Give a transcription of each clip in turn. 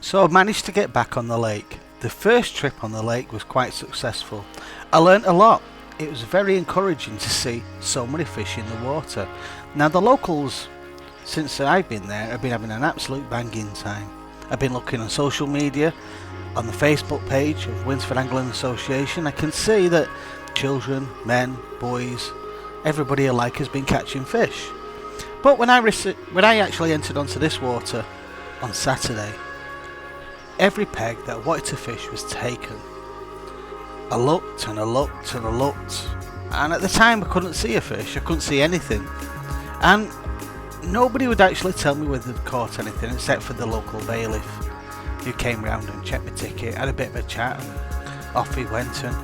So I managed to get back on the lake. The first trip on the lake was quite successful. I learnt a lot. It was very encouraging to see so many fish in the water. Now the locals, since I've been there, have been having an absolute banging time. I've been looking on social media, on the Facebook page of Winsford Angling Association. I can see that children, men, boys, everybody alike has been catching fish. But when I actually entered onto this water on Saturday, every peg that I wanted to fish was taken. I looked and I looked and I looked, and at the time I couldn't see a fish, I couldn't see anything, and nobody would actually tell me whether they'd caught anything except for the local bailiff, who came round and checked my ticket, had a bit of a chat, and off he went. And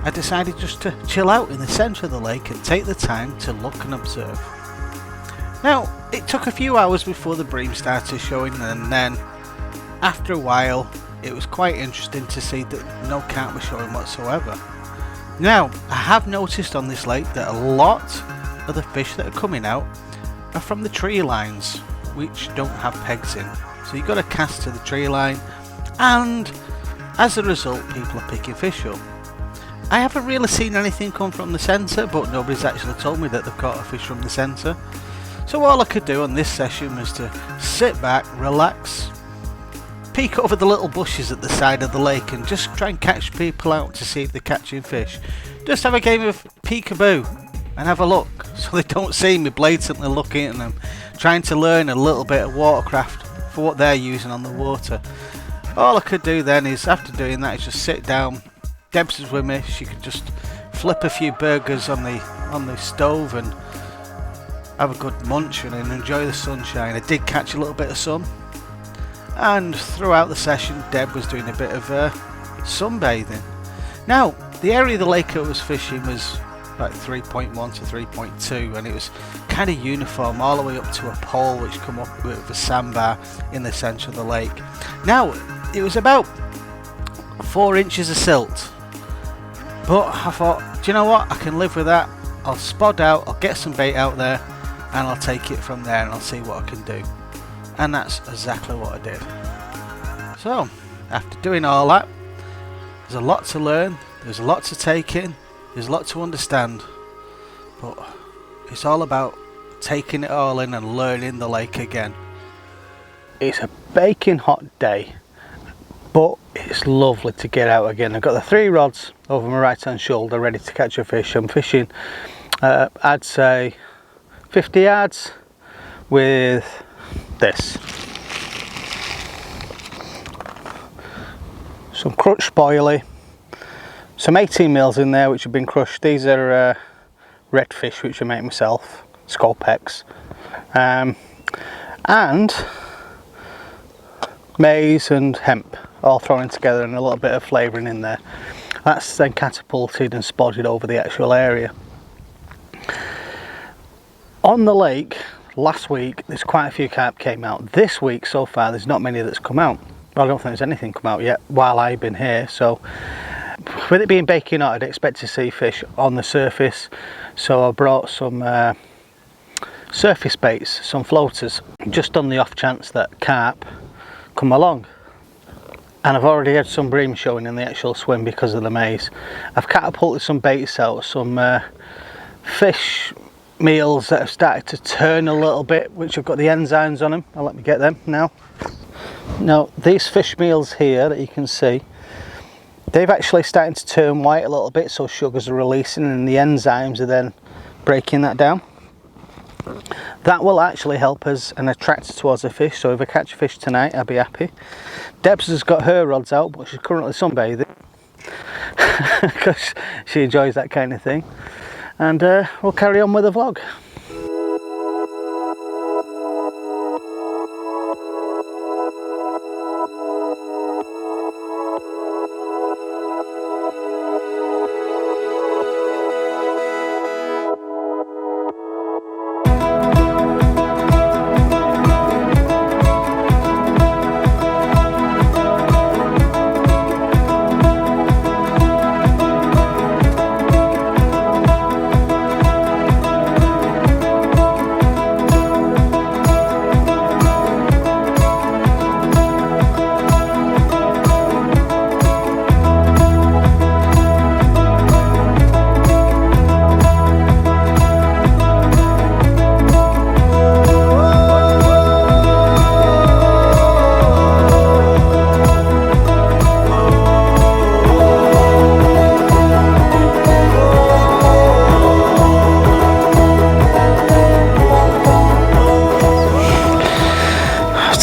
I decided just to chill out in the centre of the lake and take the time to look and observe. Now, it took a few hours before the bream started showing, and then after a while it was quite interesting to see that no carp was showing whatsoever. Now, I have noticed on this lake that a lot of the fish that are coming out are from the tree lines, which don't have pegs in. So you've got to cast to the tree line, and as a result people are picking fish up. I haven't really seen anything come from the centre, but nobody's actually told me that they've caught a fish from the centre. So all I could do on this session was to sit back, relax, peek over the little bushes at the side of the lake and just try and catch people out to see if they're catching fish. Just have a game of peekaboo and have a look, so they don't see me blatantly looking at them, trying to learn a little bit of watercraft for what they're using on the water. All I could do then is, after doing that, is just sit down. Debs is with me, she could just flip a few burgers on the stove and have a good munch and enjoy the sunshine. I did catch a little bit of sun, and throughout the session Deb was doing a bit of sunbathing. Now, the area of the lake I was fishing was like 3.1 to 3.2, and it was kind of uniform all the way up to a pole which come up with a sandbar in the centre of the lake. Now, it was about 4 inches of silt, but I thought, do you know what, I can live with that. I'll spod out, I'll get some bait out there, and I'll take it from there and I'll see what I can do. And that's exactly what I did. So, after doing all that, there's a lot to learn, there's a lot to take in, there's a lot to understand, but it's all about taking it all in and learning the lake again. It's a baking hot day, but it's lovely to get out again. I've got the 3 rods over my right hand shoulder ready to catch a fish. I'm fishing, I'd say 50 yards with this. Some crushed spoilie, some 18 mils in there which have been crushed. These are redfish which I make myself, Scopex, and maize and hemp all thrown in together and a little bit of flavouring in there. That's then catapulted and spotted over the actual area. On the lake last week there's quite a few carp came out. This week so far there's not many that's come out. Well, I don't think there's anything come out yet while I've been here, so with it being baking hot I'd expect to see fish on the surface, so I brought some surface baits, some floaters, just on the off chance that carp come along. And I've already had some bream showing in the actual swim because of the maize. I've catapulted some baits out, some fish meals that have started to turn a little bit, which have got the enzymes on them. I'll let me get them now. Now, these fish meals here that you can see, they've actually started to turn white a little bit, so sugars are releasing and the enzymes are then breaking that down. That will actually help us and attract towards the fish, so if I catch a fish tonight I'll be happy. Debs has got her rods out, but she's currently sunbathing because she enjoys that kind of thing, and we'll carry on with the vlog.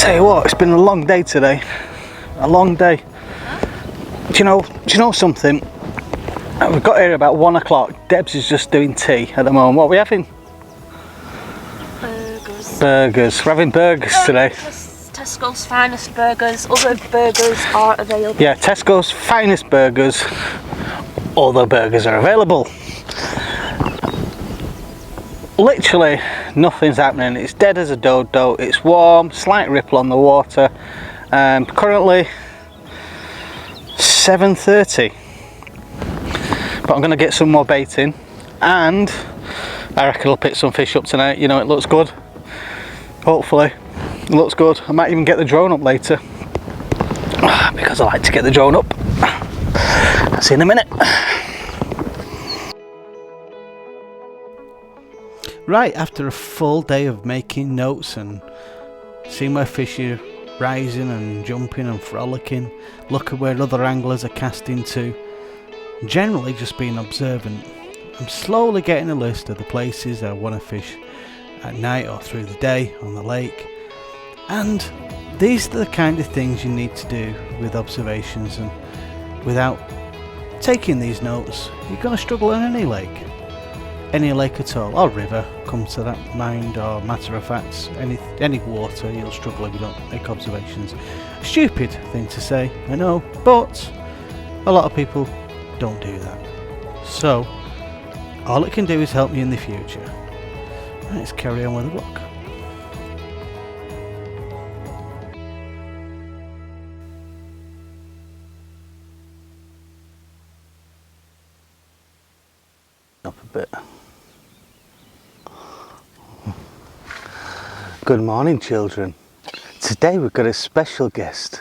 Tell you what, it's been a long day today. A long day. Do you know something? We got here about 1 o'clock. Debs is just doing tea at the moment. What are we having? Burgers. We're having burgers today. Tesco's finest burgers. Other burgers are available. Yeah, Tesco's finest burgers. Other burgers are available. Literally nothing's happening. It's dead as a dodo. It's warm, slight ripple on the water. Currently 7:30. But I'm going to get some more bait in, and I reckon I'll pick some fish up tonight. You know, it looks good. Hopefully, it looks good. I might even get the drone up later, because I like to get the drone up. I'll see you in a minute. Right, after a full day of making notes and seeing where fish are rising and jumping and frolicking, look at where other anglers are casting to, generally just being observant, I'm slowly getting a list of the places I want to fish at night or through the day on the lake. And these are the kind of things you need to do with observations, and without taking these notes you're going to struggle on any lake at all, or river, comes to that mind, or matter of fact any water. You'll struggle if you don't make observations. Stupid thing to say, I know, but a lot of people don't do that. So all it can do is help me in the future. Let's carry on with the vlog. Up a bit. Good morning, children. Today we've got a special guest.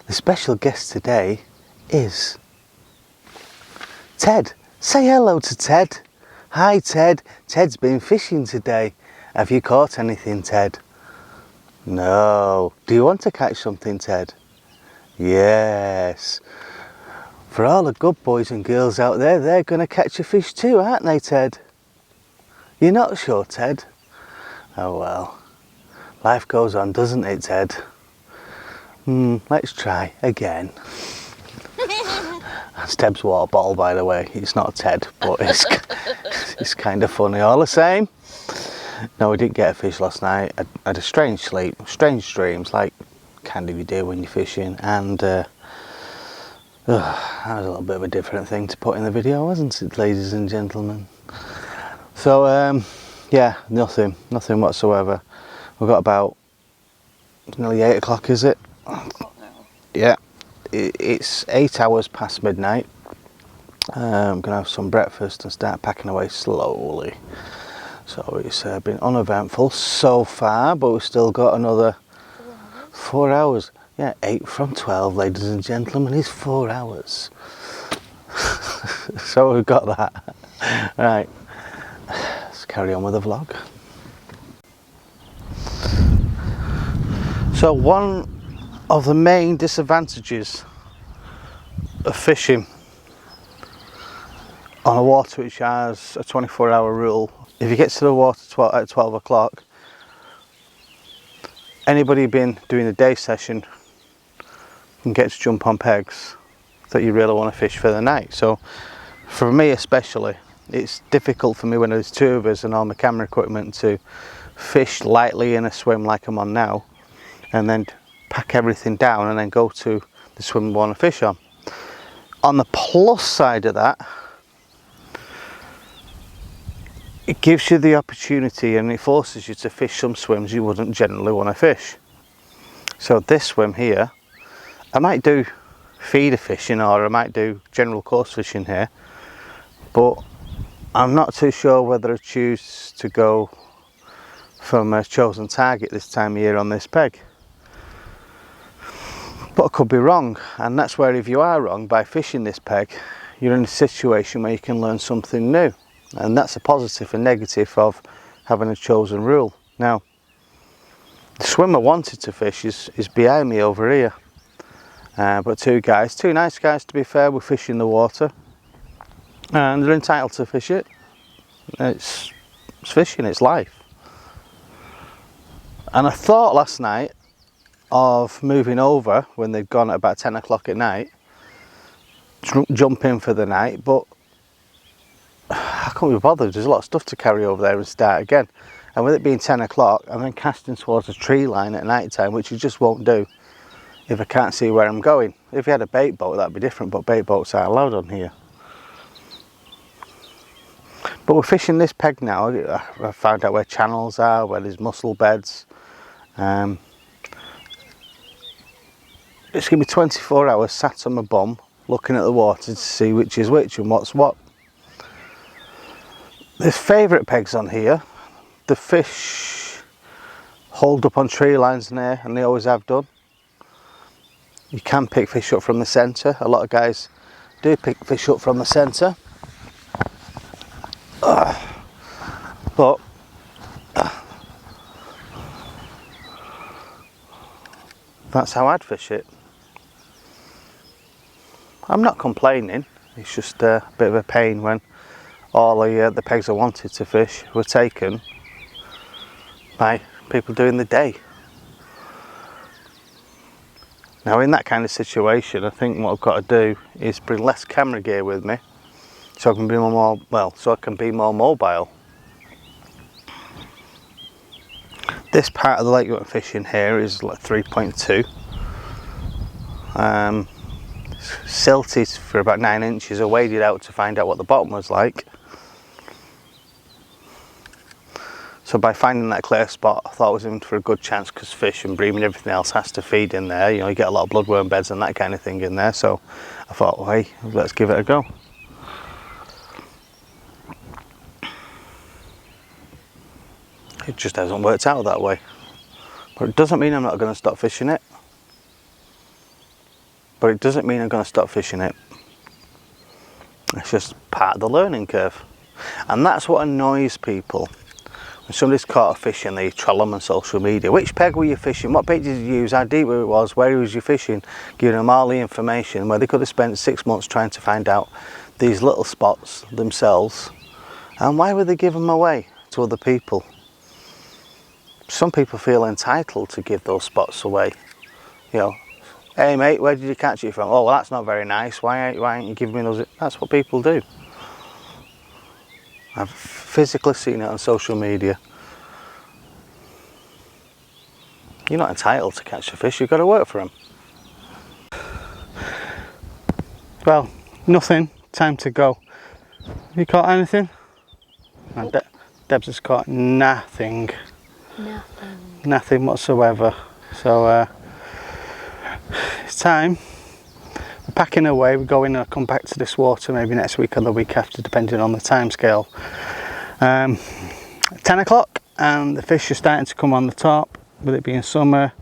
The special guest today is Ted. Say hello to Ted. Hi, Ted. Ted's been fishing today. Have you caught anything, Ted? No. Do you want to catch something, Ted? Yes. For all the good boys and girls out there, they're going to catch a fish too, aren't they, Ted? You're not sure, Ted? Oh well. Life goes on, doesn't it, Ted? Let's try again. That's Ted's water bottle, by the way. It's not Ted, but it's kind of funny all the same. No, we didn't get a fish last night. I had a strange sleep, strange dreams, like kind of you do when you're fishing, and that was a little bit of a different thing to put in the video, wasn't it, ladies and gentlemen? So yeah, nothing whatsoever. We've got about nearly 8 o'clock, is it? Yeah, it's 8 hours past midnight. I'm gonna have some breakfast and start packing away slowly. So it's been uneventful so far, but we've still got another 4 hours. Yeah, 8 from 12, ladies and gentlemen, is 4 hours. So we've got that. Right, let's carry on with the vlog. So one of the main disadvantages of fishing on a water which has a 24-hour rule, if you get to the water at 12 o'clock, anybody been doing a day session can get to jump on pegs that you really want to fish for the night. So for me especially, it's difficult for me when there's two of us and all my camera equipment to fish lightly in a swim like I'm on now, and then pack everything down and then go to the swim we want to fish on. On the plus side of that, it gives you the opportunity and it forces you to fish some swims you wouldn't generally want to fish. So this swim here, I might do feeder fishing or I might do general course fishing here, but I'm not too sure whether I choose to go from a chosen target this time of year on this peg. But I could be wrong, and that's where if you are wrong by fishing this peg, you're in a situation where you can learn something new, and that's a positive and negative of having a chosen rule. Now, the swim I wanted to fish is behind me over here, but two nice guys to be fair, were fishing the water, and they're entitled to fish it. It's fishing, it's life. And I thought last night of moving over when they've gone at about 10 o'clock at night, jump in for the night, but I can't be bothered. There's a lot of stuff to carry over there and start again. And with it being 10 o'clock, I'm then casting towards a tree line at night time, which you just won't do if I can't see where I'm going. If you had a bait boat, that'd be different, but bait boats are allowed on here. But we're fishing this peg now. I found out where channels are, where there's mussel beds. It's going to be 24 hours sat on my bum looking at the water to see which is which and what's what. There's favourite pegs on here. The fish hold up on tree lines in there, and they always have done. You can pick fish up from the centre. A lot of guys do pick fish up from the centre. But that's how I'd fish it. I'm not complaining, it's just a bit of a pain when all the pegs I wanted to fish were taken by people doing the day. Now in that kind of situation, I think what I've got to do is bring less camera gear with me so I can be more mobile. This part of the lake that I'm fishing here is like 3.2. Silted for about 9 inches. I waded out to find out what the bottom was like. So by finding that clear spot, I thought I was in for a good chance, because fish and bream and everything else has to feed in there. You know, you get a lot of bloodworm beds and that kind of thing in there. So I thought, well, hey, let's give it a go. It just hasn't worked out that way. But it doesn't mean I'm not going to stop fishing it. It's just part of the learning curve. And that's what annoys people. When somebody's caught a fish and they troll them on social media. Which peg were you fishing? What bait did you use? How deep it was? Where was you fishing? Giving them all the information, where they could have spent 6 months trying to find out these little spots themselves. And why would they give them away to other people? Some people feel entitled to give those spots away. You know, hey mate, where did you catch it from? Oh, well, that's not very nice. Why aren't you giving me those? That's what people do. I've physically seen it on social media. You're not entitled to catch the fish, you've got to work for them. Well, nothing, time to go. Have you caught anything? No. Debs has caught nothing. Nothing whatsoever. So it's time. We're packing away, we're going to come back to this water maybe next week or the week after, depending on the time scale. 10 o'clock and the fish are starting to come on the top. With it being summer,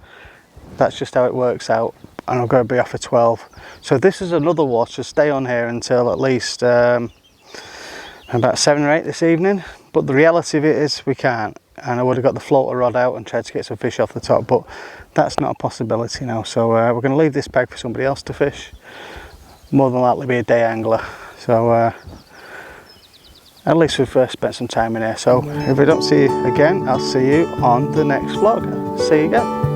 that's just how it works out, and I'm going to be off at 12. So this is another water to stay on here until at least about 7 or 8 this evening. But the reality of it is we can't, and I would have got the floater rod out and tried to get some fish off the top, but that's not a possibility now. So we're going to leave this peg for somebody else to fish. More than likely be a day angler. So at least we've spent some time in here. So if I don't see you again, I'll see you on the next vlog. See you again.